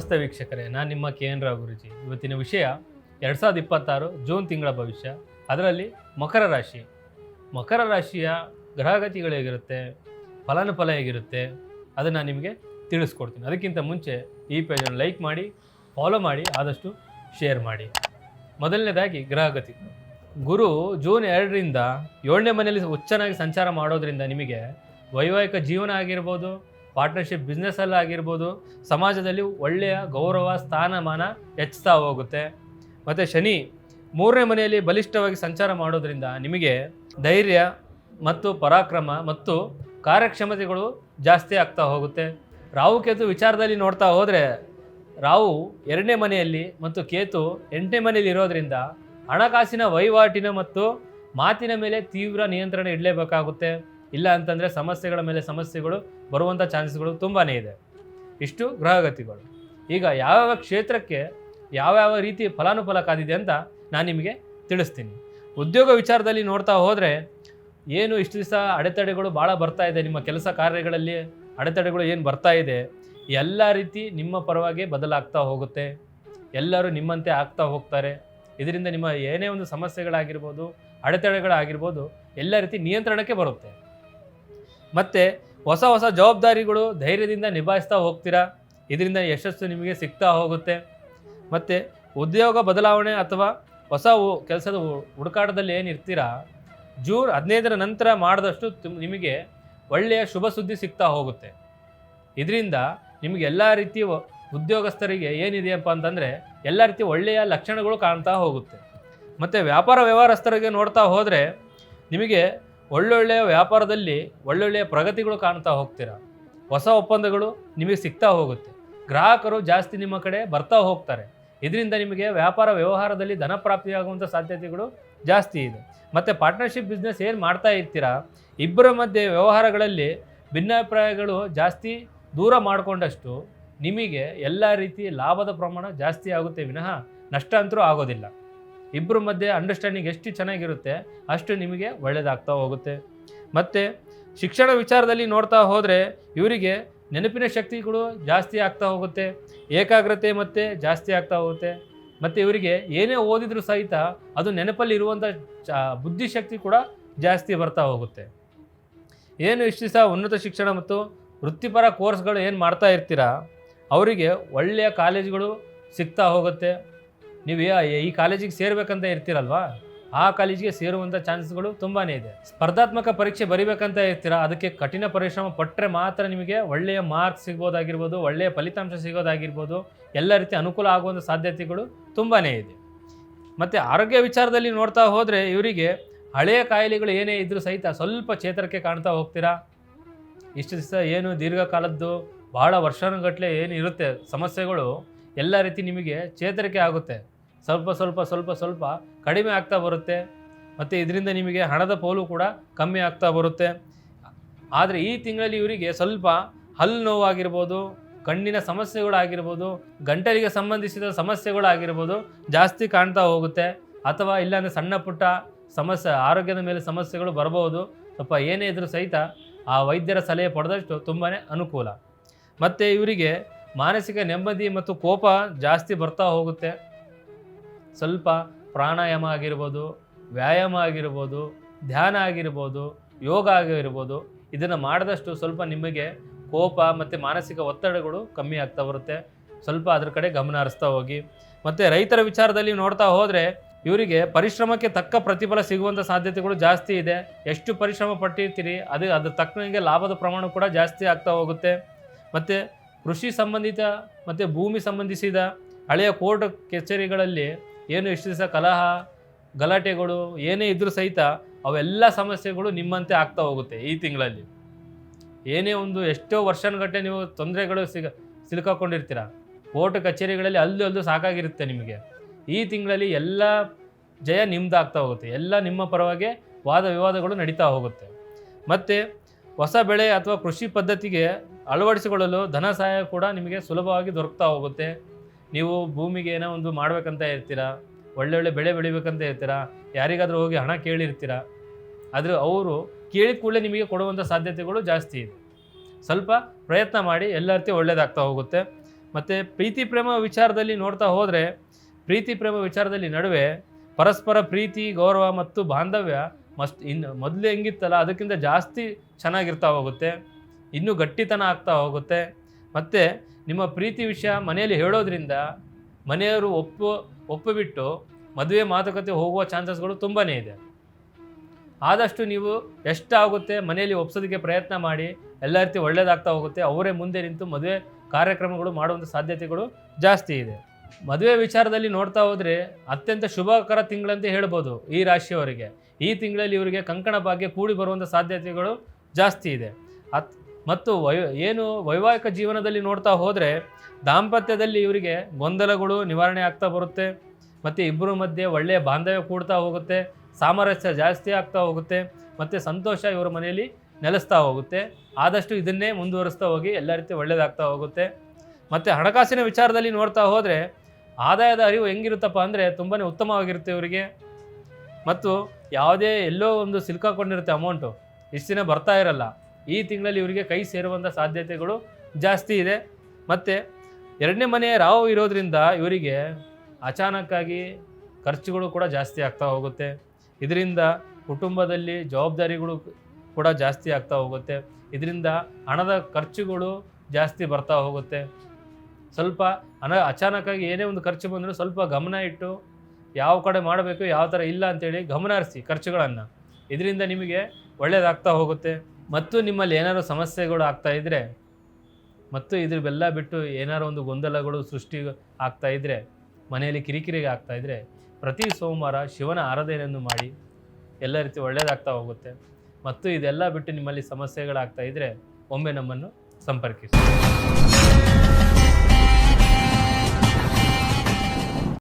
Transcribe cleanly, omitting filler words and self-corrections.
ನಮಸ್ತೆ ವೀಕ್ಷಕರೇ, ನಾನು ನಿಮ್ಮ KN ರಾವ್ ಗುರುಜಿ. ಇವತ್ತಿನ ವಿಷಯ 2026 ಜೂನ್ ತಿಂಗಳ ಭವಿಷ್ಯ. ಅದರಲ್ಲಿ ಮಕರ ರಾಶಿ. ಮಕರ ರಾಶಿಯ ಗ್ರಹಗತಿಗಳು ಹೇಗಿರುತ್ತೆ, ಫಲಾನುಫಲ ಹೇಗಿರುತ್ತೆ, ಅದನ್ನು ನಿಮಗೆ ತಿಳಿಸ್ಕೊಡ್ತೀನಿ. ಅದಕ್ಕಿಂತ ಮುಂಚೆ ಈ ಪೇಜನ್ನು ಲೈಕ್ ಮಾಡಿ, ಫಾಲೋ ಮಾಡಿ, ಆದಷ್ಟು ಶೇರ್ ಮಾಡಿ. ಮೊದಲನೇದಾಗಿ ಗ್ರಹಗತಿ. ಗುರು ಜೂನ್ 2ರಿಂದ 7ನೇ ಮನೆಯಲ್ಲಿ ಉಚ್ಚನಾಗಿ ಸಂಚಾರ ಮಾಡೋದ್ರಿಂದ ನಿಮಗೆ ವೈವಾಹಿಕ ಜೀವನ ಆಗಿರ್ಬೋದು, ಪಾರ್ಟ್ನರ್ಶಿಪ್ ಬಿಸ್ನೆಸ್ಸಲ್ಲಿ ಆಗಿರ್ಬೋದು, ಸಮಾಜದಲ್ಲಿ ಒಳ್ಳೆಯ ಗೌರವ ಸ್ಥಾನಮಾನ ಹೆಚ್ಚುತ್ತಾ ಹೋಗುತ್ತೆ. ಮತ್ತು ಶನಿ 3ನೇ ಮನೆಯಲ್ಲಿ ಬಲಿಷ್ಠವಾಗಿ ಸಂಚಾರ ಮಾಡೋದ್ರಿಂದ ನಿಮಗೆ ಧೈರ್ಯ ಮತ್ತು ಪರಾಕ್ರಮ ಮತ್ತು ಕಾರ್ಯಕ್ಷಮತೆಗಳು ಜಾಸ್ತಿ ಆಗ್ತಾ ಹೋಗುತ್ತೆ. ರಾಹು ಕೇತು ವಿಚಾರದಲ್ಲಿ ನೋಡ್ತಾ ಹೋದರೆ, ರಾಹು 2ನೇ ಮನೆಯಲ್ಲಿ ಮತ್ತು ಕೇತು 8ನೇ ಮನೆಯಲ್ಲಿ ಇರೋದ್ರಿಂದ ಹಣಕಾಸಿನ ವಹಿವಾಟಿನ ಮತ್ತು ಮಾತಿನ ಮೇಲೆ ತೀವ್ರ ನಿಯಂತ್ರಣ ಇಡಲೇಬೇಕಾಗುತ್ತೆ. ಇಲ್ಲ ಅಂತಂದರೆ ಸಮಸ್ಯೆಗಳ ಮೇಲೆ ಸಮಸ್ಯೆಗಳು ಬರುವಂಥ ಚಾನ್ಸಸ್ಗಳು ತುಂಬಾ ಇದೆ. ಇಷ್ಟು ಗ್ರಹಗತಿಗಳು. ಈಗ ಯಾವ್ಯಾವ ಕ್ಷೇತ್ರಕ್ಕೆ ಯಾವ್ಯಾವ ರೀತಿ ಫಲಾನುಫಲ ಕಾದಿದೆ ಅಂತ ನಾನು ನಿಮಗೆ ತಿಳಿಸ್ತೀನಿ. ಉದ್ಯೋಗ ವಿಚಾರದಲ್ಲಿ ನೋಡ್ತಾ ಹೋದರೆ, ಏನು ಇಷ್ಟು ದಿವಸ ಅಡೆತಡೆಗಳು ಭಾಳ ಬರ್ತಾ ಇದೆ, ನಿಮ್ಮ ಕೆಲಸ ಕಾರ್ಯಗಳಲ್ಲಿ ಅಡೆತಡೆಗಳು ಏನು ಬರ್ತಾ ಇದೆ, ಎಲ್ಲ ರೀತಿ ನಿಮ್ಮ ಪರವಾಗಿ ಬದಲಾಗ್ತಾ ಹೋಗುತ್ತೆ. ಎಲ್ಲರೂ ನಿಮ್ಮಂತೆ ಆಗ್ತಾ ಹೋಗ್ತಾರೆ. ಇದರಿಂದ ನಿಮ್ಮ ಏನೇ ಒಂದು ಸಮಸ್ಯೆಗಳಾಗಿರ್ಬೋದು, ಅಡೆತಡೆಗಳಾಗಿರ್ಬೋದು, ಎಲ್ಲ ರೀತಿ ನಿಯಂತ್ರಣಕ್ಕೆ ಬರುತ್ತೆ. ಮತ್ತು ಹೊಸ ಹೊಸ ಜವಾಬ್ದಾರಿಗಳು ಧೈರ್ಯದಿಂದ ನಿಭಾಯಿಸ್ತಾ ಹೋಗ್ತೀರಾ. ಇದರಿಂದ ಯಶಸ್ಸು ನಿಮಗೆ ಸಿಗ್ತಾ ಹೋಗುತ್ತೆ. ಮತ್ತು ಉದ್ಯೋಗ ಬದಲಾವಣೆ ಅಥವಾ ಹೊಸ ಕೆಲಸದ ಹುಡುಕಾಟದಲ್ಲಿ ಏನಿರ್ತೀರಾ, ಜೂನ್ 15ರ ನಂತರ ಮಾಡಿದಷ್ಟು ನಿಮಗೆ ಒಳ್ಳೆಯ ಶುಭ ಸುದ್ದಿ ಸಿಗ್ತಾ ಹೋಗುತ್ತೆ. ಇದರಿಂದ ನಿಮಗೆ ಎಲ್ಲ ರೀತಿಯ ಉದ್ಯೋಗಸ್ಥರಿಗೆ ಏನಿದೆಯಪ್ಪ ಅಂತಂದರೆ ಎಲ್ಲ ರೀತಿ ಒಳ್ಳೆಯ ಲಕ್ಷಣಗಳು ಕಾಣ್ತಾ ಹೋಗುತ್ತೆ. ಮತ್ತು ವ್ಯಾಪಾರ ವ್ಯವಹಾರಸ್ಥರಿಗೆ ನೋಡ್ತಾ ಹೋದರೆ, ನಿಮಗೆ ಒಳ್ಳೊಳ್ಳೆಯ ವ್ಯಾಪಾರದಲ್ಲಿ ಒಳ್ಳೊಳ್ಳೆಯ ಪ್ರಗತಿಗಳು ಕಾಣ್ತಾ ಹೋಗ್ತೀರಾ. ಹೊಸ ಒಪ್ಪಂದಗಳು ನಿಮಗೆ ಸಿಗ್ತಾ ಹೋಗುತ್ತೆ. ಗ್ರಾಹಕರು ಜಾಸ್ತಿ ನಿಮ್ಮ ಕಡೆ ಬರ್ತಾ ಹೋಗ್ತಾರೆ. ಇದರಿಂದ ನಿಮಗೆ ವ್ಯಾಪಾರ ವ್ಯವಹಾರದಲ್ಲಿ ಧನ ಪ್ರಾಪ್ತಿಯಾಗುವಂಥ ಸಾಧ್ಯತೆಗಳು ಜಾಸ್ತಿ ಇದೆ. ಮತ್ತು ಪಾರ್ಟ್ನರ್ಶಿಪ್ ಬಿಸ್ನೆಸ್ ಏನು ಮಾಡ್ತಾ ಇರ್ತೀರಾ, ಇಬ್ಬರ ಮಧ್ಯೆ ವ್ಯವಹಾರಗಳಲ್ಲಿ ಭಿನ್ನಾಭಿಪ್ರಾಯಗಳು ಜಾಸ್ತಿ ದೂರ ಮಾಡಿಕೊಂಡಷ್ಟು ನಿಮಗೆ ಎಲ್ಲ ರೀತಿ ಲಾಭದ ಪ್ರಮಾಣ ಜಾಸ್ತಿ ಆಗುತ್ತೆ ವಿನಃ ನಷ್ಟ ಅಂತರೂ ಆಗೋದಿಲ್ಲ. ಇಬ್ಬರ ಮಧ್ಯೆ ಅಂಡರ್ಸ್ಟ್ಯಾಂಡಿಂಗ್ ಎಷ್ಟು ಚೆನ್ನಾಗಿರುತ್ತೆ ಅಷ್ಟು ನಿಮಗೆ ಒಳ್ಳೆಯದಾಗ್ತಾ ಹೋಗುತ್ತೆ. ಮತ್ತು ಶಿಕ್ಷಣ ವಿಚಾರದಲ್ಲಿ ನೋಡ್ತಾ ಹೋದರೆ, ಇವರಿಗೆ ನೆನಪಿನ ಶಕ್ತಿಗಳು ಜಾಸ್ತಿ ಆಗ್ತಾ ಹೋಗುತ್ತೆ, ಏಕಾಗ್ರತೆ ಮತ್ತು ಜಾಸ್ತಿ ಆಗ್ತಾ ಹೋಗುತ್ತೆ. ಮತ್ತು ಇವರಿಗೆ ಏನೇ ಓದಿದರೂ ಸಹಿತ ಅದು ನೆನಪಲ್ಲಿ ಇರುವಂಥ ಬುದ್ಧಿಶಕ್ತಿ ಕೂಡ ಜಾಸ್ತಿ ಬರ್ತಾ ಹೋಗುತ್ತೆ. ಏನು ಇಷ್ಟು ದಿವಸ ಉನ್ನತ ಶಿಕ್ಷಣ ಮತ್ತು ವೃತ್ತಿಪರ ಕೋರ್ಸ್ಗಳು ಏನು ಮಾಡ್ತಾ ಇರ್ತೀರಾ, ಅವರಿಗೆ ಒಳ್ಳೆಯ ಕಾಲೇಜುಗಳು ಸಿಗ್ತಾ ಹೋಗುತ್ತೆ. ನೀವು ಈ ಕಾಲೇಜಿಗೆ ಸೇರಬೇಕಂತ ಇರ್ತೀರಲ್ವಾ, ಆ ಕಾಲೇಜಿಗೆ ಸೇರುವಂಥ ಚಾನ್ಸಸ್ಗಳು ತುಂಬಾ ಇದೆ. ಸ್ಪರ್ಧಾತ್ಮಕ ಪರೀಕ್ಷೆ ಬರಿಬೇಕಂತ ಇರ್ತೀರಾ, ಅದಕ್ಕೆ ಕಠಿಣ ಪರಿಶ್ರಮ ಪಟ್ಟರೆ ಮಾತ್ರ ನಿಮಗೆ ಒಳ್ಳೆಯ ಮಾರ್ಕ್ಸ್ ಸಿಗ್ಬೋದಾಗಿರ್ಬೋದು, ಒಳ್ಳೆಯ ಫಲಿತಾಂಶ ಸಿಗೋದಾಗಿರ್ಬೋದು, ಎಲ್ಲ ರೀತಿ ಅನುಕೂಲ ಆಗುವಂಥ ಸಾಧ್ಯತೆಗಳು ತುಂಬಾ ಇದೆ. ಮತ್ತು ಆರೋಗ್ಯ ವಿಚಾರದಲ್ಲಿ ನೋಡ್ತಾ ಹೋದರೆ, ಇವರಿಗೆ ಹಳೆಯ ಕಾಯಿಲೆಗಳು ಏನೇ ಇದ್ದರೂ ಸಹಿತ ಸ್ವಲ್ಪ ಚೇತರಿಕೆ ಕಾಣ್ತಾ ಹೋಗ್ತೀರಾ. ಇಷ್ಟು ದಿವಸ ಏನು ದೀರ್ಘಕಾಲದ್ದು ಭಾಳ ವರ್ಷಗಟ್ಟಲೆ ಏನು ಇರುತ್ತೆ ಸಮಸ್ಯೆಗಳು, ಎಲ್ಲ ರೀತಿ ನಿಮಗೆ ಚೇತರಿಕೆ ಆಗುತ್ತೆ. ಸ್ವಲ್ಪ ಸ್ವಲ್ಪ ಸ್ವಲ್ಪ ಸ್ವಲ್ಪ ಕಡಿಮೆ ಆಗ್ತಾ ಬರುತ್ತೆ. ಮತ್ತು ಇದರಿಂದ ನಿಮಗೆ ಹಣದ ಪೋಲು ಕೂಡ ಕಮ್ಮಿ ಆಗ್ತಾ ಬರುತ್ತೆ. ಆದರೆ ಈ ತಿಂಗಳಲ್ಲಿ ಇವರಿಗೆ ಸ್ವಲ್ಪ ಹಲ್ಲು ನೋವಾಗಿರ್ಬೋದು, ಕಣ್ಣಿನ ಸಮಸ್ಯೆಗಳಾಗಿರ್ಬೋದು, ಗಂಟಲಿಗೆ ಸಂಬಂಧಿಸಿದ ಸಮಸ್ಯೆಗಳಾಗಿರ್ಬೋದು ಜಾಸ್ತಿ ಕಾಣ್ತಾ ಹೋಗುತ್ತೆ. ಅಥವಾ ಇಲ್ಲಾಂದರೆ ಸಣ್ಣ ಪುಟ್ಟ ಸಮಸ್ಯೆ, ಆರೋಗ್ಯದ ಮೇಲೆ ಸಮಸ್ಯೆಗಳು ಬರಬಹುದು. ಸ್ವಲ್ಪ ಏನೇ ಇದ್ರೂ ಸಹಿತ ಆ ವೈದ್ಯರ ಸಲಹೆ ಪಡೆದಷ್ಟು ತುಂಬಾ ಅನುಕೂಲ. ಮತ್ತು ಇವರಿಗೆ ಮಾನಸಿಕ ನೆಮ್ಮದಿ ಮತ್ತು ಕೋಪ ಜಾಸ್ತಿ ಬರ್ತಾ ಹೋಗುತ್ತೆ. ಸ್ವಲ್ಪ ಪ್ರಾಣಾಯಾಮ ಆಗಿರ್ಬೋದು, ವ್ಯಾಯಾಮ ಆಗಿರ್ಬೋದು, ಧ್ಯಾನ ಆಗಿರ್ಬೋದು, ಯೋಗ ಆಗಿರ್ಬೋದು, ಇದನ್ನು ಮಾಡಿದಷ್ಟು ಸ್ವಲ್ಪ ನಿಮಗೆ ಕೋಪ ಮತ್ತು ಮಾನಸಿಕ ಒತ್ತಡಗಳು ಕಮ್ಮಿ ಆಗ್ತಾ ಬರುತ್ತೆ. ಸ್ವಲ್ಪ ಅದ್ರ ಕಡೆ ಗಮನ ಹರಿಸ್ತಾ ಹೋಗಿ. ಮತ್ತು ರೈತರ ವಿಚಾರದಲ್ಲಿ ನೋಡ್ತಾ ಹೋದರೆ, ಇವರಿಗೆ ಪರಿಶ್ರಮಕ್ಕೆ ತಕ್ಕ ಪ್ರತಿಫಲ ಸಿಗುವಂಥ ಸಾಧ್ಯತೆಗಳು ಜಾಸ್ತಿ ಇದೆ. ಎಷ್ಟು ಪರಿಶ್ರಮ ಪಟ್ಟಿರ್ತೀರಿ ಅದು ತಕ್ಕಂಗೆ ಲಾಭದ ಪ್ರಮಾಣ ಕೂಡ ಜಾಸ್ತಿ ಆಗ್ತಾ ಹೋಗುತ್ತೆ. ಮತ್ತು ಕೃಷಿ ಸಂಬಂಧಿತ ಮತ್ತು ಭೂಮಿ ಸಂಬಂಧಿಸಿದ ಹಳೆಯ ಕೋರ್ಟ್ ಕಚೇರಿಗಳಲ್ಲಿ ಏನು ಇಷ್ಟು ದಿವಸ ಕಲಹ ಗಲಾಟೆಗಳು ಏನೇ ಇದ್ದರೂ ಸಹಿತ ಅವೆಲ್ಲ ಸಮಸ್ಯೆಗಳು ನಿಮ್ಮಂತೆ ಆಗ್ತಾ ಹೋಗುತ್ತೆ. ಈ ತಿಂಗಳಲ್ಲಿ ಏನೇ ಒಂದು ಎಷ್ಟೋ ವರ್ಷಗಟ್ಟಲೆ ನೀವು ತೊಂದರೆಗಳು ಸಿಲುಕೊಂಡಿರ್ತೀರ. ಕೋರ್ಟ್ ಕಚೇರಿಗಳಲ್ಲಿ ಅಲ್ಲೂ ಸಾಕಾಗಿರುತ್ತೆ ನಿಮಗೆ. ಈ ತಿಂಗಳಲ್ಲಿ ಎಲ್ಲ ಜಯ ನಿಮ್ಮದಾಗ್ತಾ ಹೋಗುತ್ತೆ. ಎಲ್ಲ ನಿಮ್ಮ ಪರವಾಗಿ ವಾದ ವಿವಾದಗಳು ನಡೀತಾ ಹೋಗುತ್ತೆ. ಮತ್ತು ಹೊಸ ಬೆಳೆ ಅಥವಾ ಕೃಷಿ ಪದ್ಧತಿಗೆ ಅಳವಡಿಸಿಕೊಳ್ಳಲು ಧನ ಸಹಾಯ ಕೂಡ ನಿಮಗೆ ಸುಲಭವಾಗಿ ದೊರಕ್ತಾ ಹೋಗುತ್ತೆ. ನೀವು ಭೂಮಿಗೆ ಏನೋ ಒಂದು ಮಾಡಬೇಕಂತ ಇರ್ತೀರಾ, ಒಳ್ಳೊಳ್ಳೆ ಬೆಳೆ ಬೆಳಿಬೇಕಂತ ಇರ್ತೀರಾ, ಯಾರಿಗಾದರೂ ಹೋಗಿ ಹಣ ಕೇಳಿರ್ತೀರ, ಆದರೆ ಅವರು ಕೇಳಿದ ಕೂಡಲೇ ನಿಮಗೆ ಕೊಡುವಂಥ ಸಾಧ್ಯತೆಗಳು ಜಾಸ್ತಿ ಇದೆ. ಸ್ವಲ್ಪ ಪ್ರಯತ್ನ ಮಾಡಿ, ಎಲ್ಲ ರೀತಿ ಒಳ್ಳೆಯದಾಗ್ತಾ ಹೋಗುತ್ತೆ. ಮತ್ತು ಪ್ರೀತಿ ಪ್ರೇಮ ವಿಚಾರದಲ್ಲಿ ನೋಡ್ತಾ ಹೋದರೆ ಪ್ರೀತಿ ಪ್ರೇಮ ವಿಚಾರದಲ್ಲಿ ನಡುವೆ ಪರಸ್ಪರ ಪ್ರೀತಿ ಗೌರವ ಮತ್ತು ಬಾಂಧವ್ಯ ಮೊದಲು ಹೆಂಗಿತ್ತಲ್ಲ ಅದಕ್ಕಿಂತ ಜಾಸ್ತಿ ಚೆನ್ನಾಗಿರ್ತಾ ಹೋಗುತ್ತೆ, ಇನ್ನೂ ಗಟ್ಟಿತನ ಆಗ್ತಾ ಹೋಗುತ್ತೆ. ಮತ್ತು ನಿಮ್ಮ ಪ್ರೀತಿ ವಿಷಯ ಮನೆಯಲ್ಲಿ ಹೇಳೋದ್ರಿಂದ ಮನೆಯವರು ಒಪ್ಪಿಬಿಟ್ಟು ಮದುವೆ ಮಾತುಕತೆ ಹೋಗುವ ಚಾನ್ಸಸ್ಗಳು ತುಂಬಾ ಇದೆ. ಆದಷ್ಟು ನೀವು ಎಷ್ಟಾಗುತ್ತೆ ಮನೆಯಲ್ಲಿ ಒಪ್ಸೋದಕ್ಕೆ ಪ್ರಯತ್ನ ಮಾಡಿ, ಎಲ್ಲ ರೀತಿ ಒಳ್ಳೆಯದಾಗ್ತಾ ಹೋಗುತ್ತೆ. ಅವರೇ ಮುಂದೆ ನಿಂತು ಮದುವೆ ಕಾರ್ಯಕ್ರಮಗಳು ಮಾಡುವಂಥ ಸಾಧ್ಯತೆಗಳು ಜಾಸ್ತಿ ಇದೆ. ಮದುವೆ ವಿಚಾರದಲ್ಲಿ ನೋಡ್ತಾ ಹೋದರೆ ಅತ್ಯಂತ ಶುಭಕರ ತಿಂಗಳಂತ ಹೇಳ್ಬೋದು ಈ ರಾಶಿಯವರಿಗೆ. ಈ ತಿಂಗಳಲ್ಲಿ ಇವರಿಗೆ ಕಂಕಣ ಭಾಗ್ಯ ಕೂಡಿ ಬರುವಂಥ ಸಾಧ್ಯತೆಗಳು ಜಾಸ್ತಿ ಇದೆ. ಮತ್ತು ವೈವಾಹಿಕ ಜೀವನದಲ್ಲಿ ನೋಡ್ತಾ ಹೋದರೆ ದಾಂಪತ್ಯದಲ್ಲಿ ಇವರಿಗೆ ಗೊಂದಲಗಳು ನಿವಾರಣೆ ಆಗ್ತಾ ಬರುತ್ತೆ. ಮತ್ತು ಇಬ್ಬರ ಮಧ್ಯೆ ಒಳ್ಳೆಯ ಬಾಂಧವ್ಯ ಕೂಡ್ತಾ ಹೋಗುತ್ತೆ, ಸಾಮರಸ್ಯ ಜಾಸ್ತಿ ಆಗ್ತಾ ಹೋಗುತ್ತೆ, ಮತ್ತು ಸಂತೋಷ ಇವರ ಮನೆಯಲ್ಲಿ ನೆಲೆಸ್ತಾ ಹೋಗುತ್ತೆ. ಆದಷ್ಟು ಇದನ್ನೇ ಮುಂದುವರಿಸ್ತಾ ಹೋಗಿ ಎಲ್ಲ ರೀತಿ ಒಳ್ಳೆಯದಾಗ್ತಾ ಹೋಗುತ್ತೆ. ಮತ್ತು ಹಣಕಾಸಿನ ವಿಚಾರದಲ್ಲಿ ನೋಡ್ತಾ ಹೋದರೆ ಆದಾಯದ ಅರಿವು ಹೆಂಗಿರುತ್ತಪ್ಪ ಅಂದರೆ ತುಂಬಾ ಉತ್ತಮವಾಗಿರುತ್ತೆ ಇವರಿಗೆ. ಮತ್ತು ಯಾವುದೇ ಎಲ್ಲೋ ಒಂದು ಸಿಲ್ಕಾಕೊಂಡಿರುತ್ತೆ ಅಮೌಂಟು, ಇಷ್ಟು ದಿನ ಬರ್ತಾ ಇರಲ್ಲ, ಈ ತಿಂಗಳಲ್ಲಿ ಇವರಿಗೆ ಕೈ ಸೇರುವಂಥ ಸಾಧ್ಯತೆಗಳು ಜಾಸ್ತಿ ಇದೆ. ಮತ್ತು ಎರಡನೇ ಮನೆಯ ರಾಹು ಇರೋದ್ರಿಂದ ಇವರಿಗೆ ಅಚಾನಕ್ಕಾಗಿ ಖರ್ಚುಗಳು ಕೂಡ ಜಾಸ್ತಿ ಆಗ್ತಾ ಹೋಗುತ್ತೆ. ಇದರಿಂದ ಕುಟುಂಬದಲ್ಲಿ ಜವಾಬ್ದಾರಿಗಳು ಕೂಡ ಜಾಸ್ತಿ ಆಗ್ತಾ ಹೋಗುತ್ತೆ. ಇದರಿಂದ ಹಣದ ಖರ್ಚುಗಳು ಜಾಸ್ತಿ ಬರ್ತಾ ಹೋಗುತ್ತೆ. ಸ್ವಲ್ಪ ಅಚಾನಕ್ಕಾಗಿ ಏನೇ ಒಂದು ಖರ್ಚು ಬಂದರೂ ಸ್ವಲ್ಪ ಗಮನ ಇಟ್ಟು ಯಾವ ಕಡೆ ಮಾಡಬೇಕು ಯಾವ ಥರ ಇಲ್ಲ ಅಂತೇಳಿ ಗಮನ ಹರಿಸಿ ಖರ್ಚುಗಳನ್ನು. ಇದರಿಂದ ನಿಮಗೆ ಒಳ್ಳೆಯದಾಗ್ತಾ ಹೋಗುತ್ತೆ. ಮತ್ತು ನಿಮ್ಮಲ್ಲಿ ಏನಾದರೂ ಸಮಸ್ಯೆಗಳು ಆಗ್ತಾ ಇದ್ದರೆ ಮತ್ತು ಇದ್ರವೆಲ್ಲ ಬಿಟ್ಟು ಏನಾರು ಒಂದು ಗೊಂದಲಗಳು ಸೃಷ್ಟಿ ಆಗ್ತಾ ಇದ್ದರೆ, ಮನೆಯಲ್ಲಿ ಕಿರಿಕಿರಿಗೆ ಆಗ್ತಾ ಇದ್ದರೆ ಪ್ರತಿ ಸೋಮವಾರ ಶಿವನ ಆರಾಧನೆಯನ್ನು ಮಾಡಿ ಎಲ್ಲ ರೀತಿ ಒಳ್ಳೆಯದಾಗ್ತಾ ಹೋಗುತ್ತೆ. ಮತ್ತು ಇದೆಲ್ಲ ಬಿಟ್ಟು ನಿಮ್ಮಲ್ಲಿ ಸಮಸ್ಯೆಗಳಾಗ್ತಾ ಇದ್ದರೆ ಒಮ್ಮೆ ನಮ್ಮನ್ನು ಸಂಪರ್ಕಿಸಿ.